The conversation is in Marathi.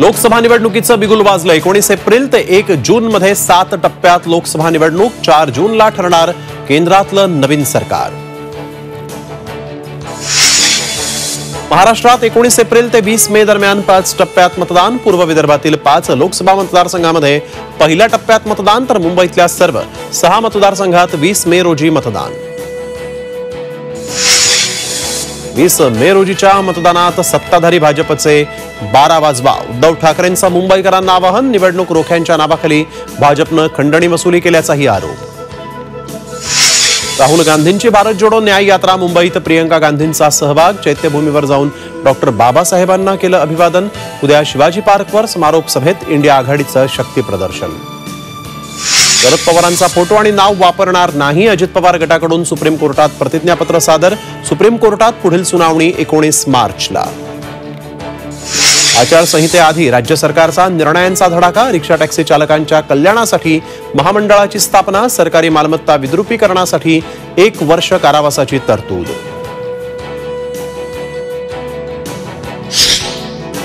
लोकसभा निवडणुकीचं बिगुल वाजलं। 19 एप्रिल ते 1 जून मध्ये 7 टप्प्यात लोकसभा निवडणूक। 4 जूनला ठरणार केंद्रातलं नवीन सरकार। महाराष्ट्रात 19 एप्रिल ते 20 मे दरम्यान 5 टप्प्यात मतदान। पूर्व विदर्भातील 5 लोकसभा मतदारसंघांमध्ये पहिल्या टप्प्यात मतदान, तर मुंबईतल्या सर्व 6 मतदारसंघात 20 मे रोजी मतदान। 20 मे रोजीच्या मतदानात सत्ताधारी भाजपचे 12 वाजवा। उद्धव ठाकरेंचं मुंबईकरांना आवाहन। निवडणूक रोख्यांच्या नावाखाली भाजपनं खंडणी वसुली केल्याचाही आरोप। राहुल गांधींची भारत जोडो न्याय यात्रा मुंबईत। प्रियंका गांधींचा सहभाग। चैत्यभूमीवर जाऊन डॉक्टर बाबासाहेबांना केलं अभिवादन। उद्या शिवाजी पार्कवर समारोप सभेत इंडिया आघाडीचं शक्ती प्रदर्शन। शरद पवारांचा फोटो आणि नाव वापरणार नाही। अजित पवार गटाकडून सुप्रीम कोर्टात प्रतिज्ञापत्र सादर। सुप्रीम कोर्टात पुढील सुनावणी 19 मार्चला। आचारसंहितेआधी राज्य सरकारचा निर्णयांचा धडाका। रिक्षा टॅक्सी चालकांच्या कल्याणासाठी महामंडळाची स्थापना। सरकारी मालमत्ता विद्रुपीकरणासाठी 1 वर्ष कारावासाची तरतूद।